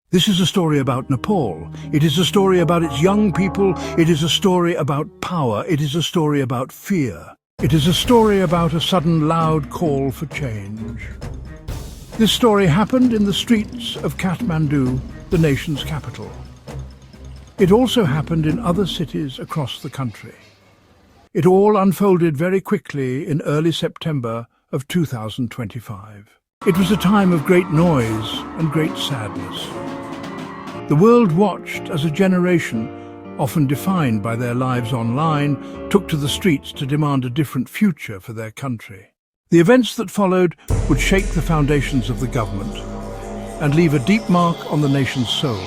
This is a story about Nepal. It is a story about its young people. It is a story about power. It is a story about fear. It is a story about a sudden loud call for change. This story happened in the streets of Kathmandu, the nation's capital. It also happened in other cities across the country. It all unfolded very quickly in early September of 2025. It was a time of great noise and great sadness. The world watched as a generation, often defined by their lives online, took to the streets to demand a different future for their country. The events that followed would shake the foundations of the government and leave a deep mark on the nation's soul.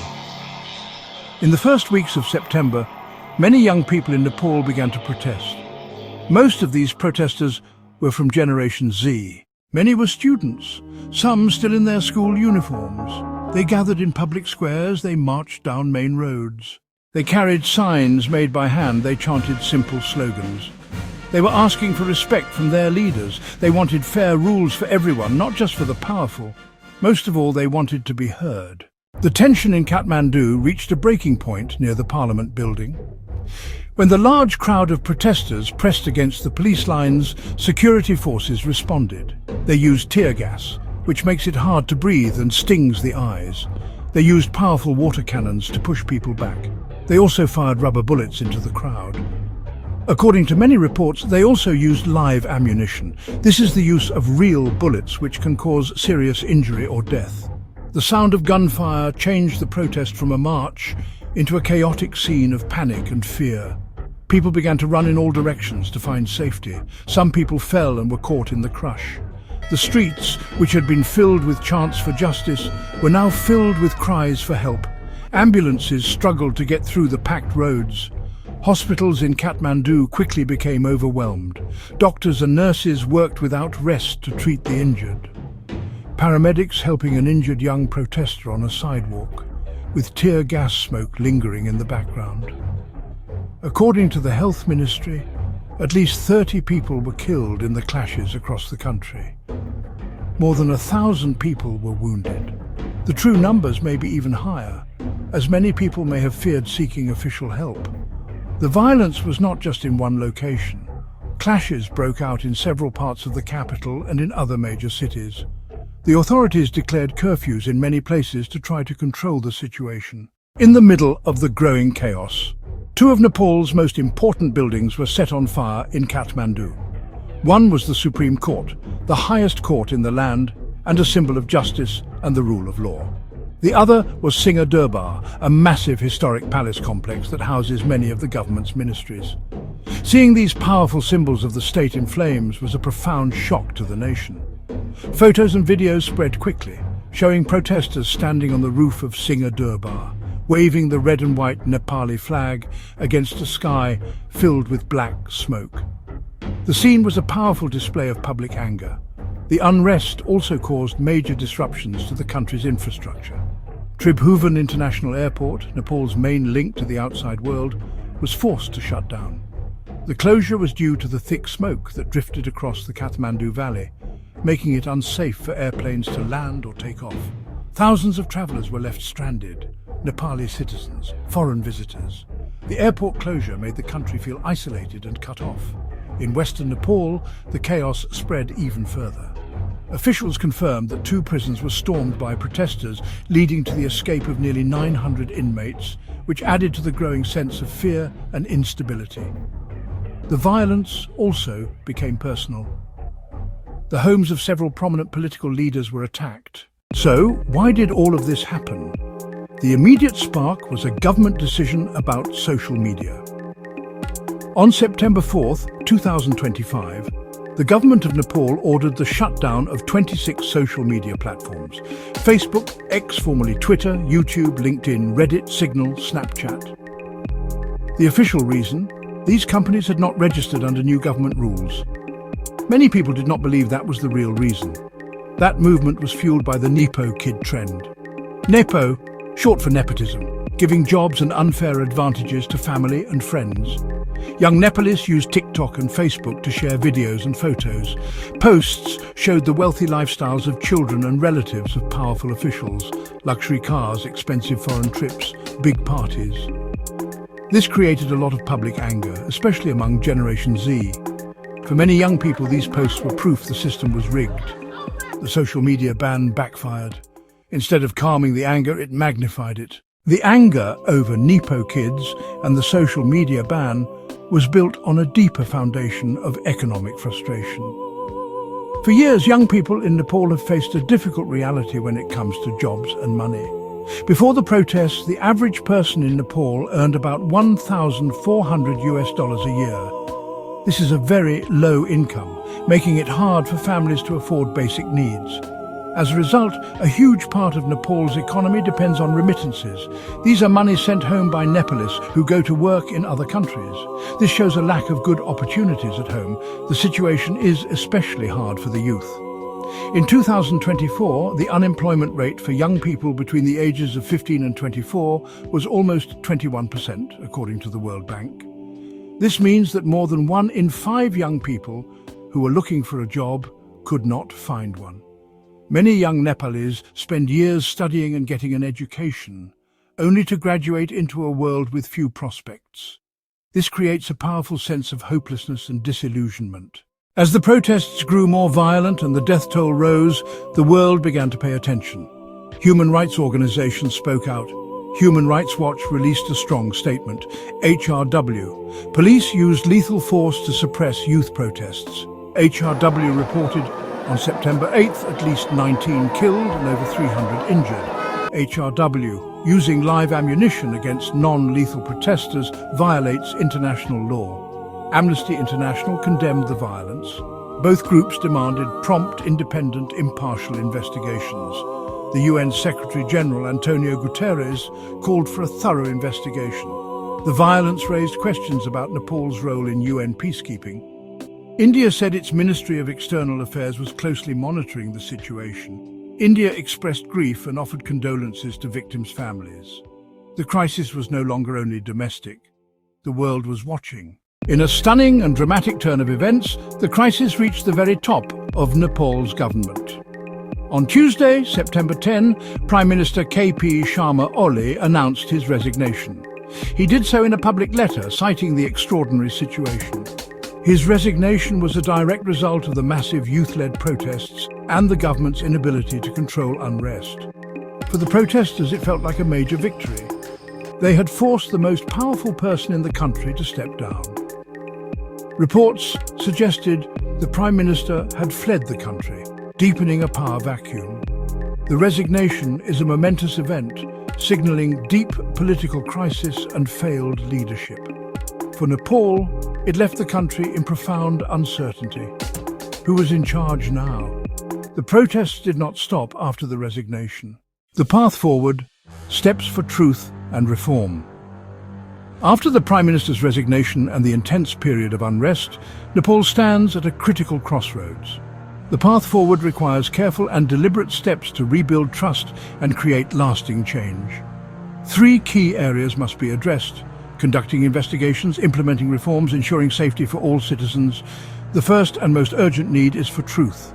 In the first weeks of September, many young people in Nepal began to protest. Most of these protesters were from Generation Z. Many were students, some still in their school uniforms. They gathered in public squares, they marched down main roads. They carried signs made by hand, they chanted simple slogans. They were asking for respect from their leaders. They wanted fair rules for everyone, not just for the powerful. Most of all, they wanted to be heard. The tension in Kathmandu reached a breaking point near the Parliament building. When the large crowd of protesters pressed against the police lines, security forces responded. They used tear gas, which makes it hard to breathe and stings the eyes. They used powerful water cannons to push people back. They also fired rubber bullets into the crowd. According to many reports, they also used live ammunition. This is the use of real bullets which can cause serious injury or death. The sound of gunfire changed the protest from a march into a chaotic scene of panic and fear. People began to run in all directions to find safety. Some people fell and were caught in the crush. The streets, which had been filled with chants for justice, were now filled with cries for help. Ambulances struggled to get through the packed roads. Hospitals in Kathmandu quickly became overwhelmed. Doctors and nurses worked without rest to treat the injured. Paramedics helping an injured young protester on a sidewalk, with tear gas smoke lingering in the background. According to the Health Ministry, at least 30 people were killed in the clashes across the country. More than 1,000 people were wounded. The true numbers may be even higher, as many people may have feared seeking official help. The violence was not just in one location. Clashes broke out in several parts of the capital and in other major cities. The authorities declared curfews in many places to try to control the situation. In the middle of the growing chaos, two of Nepal's most important buildings were set on fire in Kathmandu. One was the Supreme Court, the highest court in the land and a symbol of justice and the rule of law. The other was Singha Durbar, a massive historic palace complex that houses many of the government's ministries. Seeing these powerful symbols of the state in flames was a profound shock to the nation. Photos and videos spread quickly, showing protesters standing on the roof of Singha Durbar, waving the red and white Nepali flag against a sky filled with black smoke. The scene was a powerful display of public anger. The unrest also caused major disruptions to the country's infrastructure. Tribhuvan International Airport, Nepal's main link to the outside world, was forced to shut down. The closure was due to the thick smoke that drifted across the Kathmandu Valley, making it unsafe for airplanes to land or take off. Thousands of travelers were left stranded, Nepali citizens, foreign visitors. The airport closure made the country feel isolated and cut off. In western Nepal, the chaos spread even further. Officials confirmed that 2 prisons were stormed by protesters, leading to the escape of nearly 900 inmates, which added to the growing sense of fear and instability. The violence also became personal. The homes of several prominent political leaders were attacked. So, why did all of this happen? The immediate spark was a government decision about social media. On September 4th, 2025, the government of Nepal ordered the shutdown of 26 social media platforms: Facebook, X formerly Twitter, YouTube, LinkedIn, Reddit, Signal, Snapchat. The official reason? These companies had not registered under new government rules. Many people did not believe that was the real reason. That movement was fueled by the Nepo kid trend. Nepo, short for nepotism, giving jobs and unfair advantages to family and friends. Young Nepalese used TikTok and Facebook to share videos and photos. Posts showed the wealthy lifestyles of children and relatives of powerful officials, luxury cars, expensive foreign trips, big parties. This created a lot of public anger, especially among Generation Z. For many young people, these posts were proof the system was rigged. The social media ban backfired. Instead of calming the anger, it magnified it. The anger over Nepo kids and the social media ban was built on a deeper foundation of economic frustration. For years, young people in Nepal have faced a difficult reality when it comes to jobs and money. Before the protests, the average person in Nepal earned about $1,400 a year. This is a very low income, making it hard for families to afford basic needs. As a result, a huge part of Nepal's economy depends on remittances. These are money sent home by Nepalese who go to work in other countries. This shows a lack of good opportunities at home. The situation is especially hard for the youth. In 2024, the unemployment rate for young people between the ages of 15 and 24 was almost 21%, according to the World Bank. This means that more than 1 in 5 young people who were looking for a job could not find one. Many young Nepalese spend years studying and getting an education, only to graduate into a world with few prospects. This creates a powerful sense of hopelessness and disillusionment. As the protests grew more violent and the death toll rose, the world began to pay attention. Human rights organizations spoke out. Human Rights Watch released a strong statement. HRW. Police used lethal force to suppress youth protests. HRW reported on September 8th, at least 19 killed and over 300 injured. HRW, using live ammunition against non-lethal protesters, violates international law. Amnesty International condemned the violence. Both groups demanded prompt, independent, impartial investigations. The UN Secretary-General Antonio Guterres called for a thorough investigation. The violence raised questions about Nepal's role in UN peacekeeping. India said its Ministry of External Affairs was closely monitoring the situation. India expressed grief and offered condolences to victims' families. The crisis was no longer only domestic. The world was watching. In a stunning and dramatic turn of events, the crisis reached the very top of Nepal's government. On Tuesday, September 10, Prime Minister KP Sharma Oli announced his resignation. He did so in a public letter, citing the extraordinary situation. His resignation was a direct result of the massive youth-led protests and the government's inability to control unrest. For the protesters, it felt like a major victory. They had forced the most powerful person in the country to step down. Reports suggested the Prime Minister had fled the country, deepening a power vacuum. The resignation is a momentous event, signaling deep political crisis and failed leadership. For Nepal, it left the country in profound uncertainty. Who was in charge now? The protests did not stop after the resignation. The path forward, steps for truth and reform. After the Prime Minister's resignation and the intense period of unrest, Nepal stands at a critical crossroads. The path forward requires careful and deliberate steps to rebuild trust and create lasting change. 3 key areas must be addressed: conducting investigations, implementing reforms, ensuring safety for all citizens. The first and most urgent need is for truth.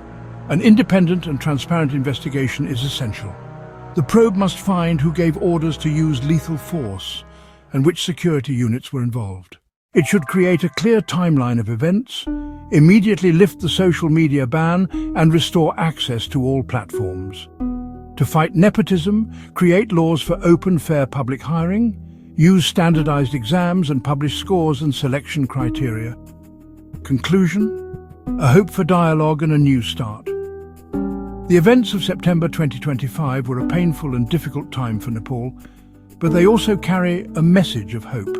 An independent and transparent investigation is essential. The probe must find who gave orders to use lethal force and which security units were involved. It should create a clear timeline of events, immediately lift the social media ban, and restore access to all platforms. To fight nepotism, create laws for open, fair public hiring, use standardized exams and publish scores and selection criteria. Conclusion: a hope for dialogue and a new start. The events of September 2025 were a painful and difficult time for Nepal, but they also carry a message of hope.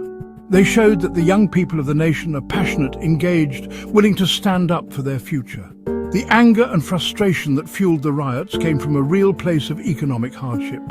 They showed that the young people of the nation are passionate, engaged, willing to stand up for their future. The anger and frustration that fueled the riots came from a real place of economic hardship.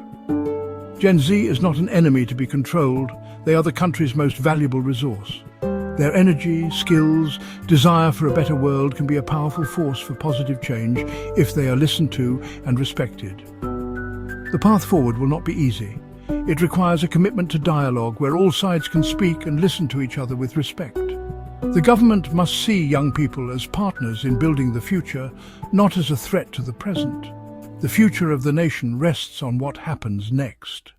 Gen Z is not an enemy to be controlled. They are the country's most valuable resource. Their energy, skills, desire for a better world can be a powerful force for positive change if they are listened to and respected. The path forward will not be easy. It requires a commitment to dialogue where all sides can speak and listen to each other with respect. The government must see young people as partners in building the future, not as a threat to the present. The future of the nation rests on what happens next.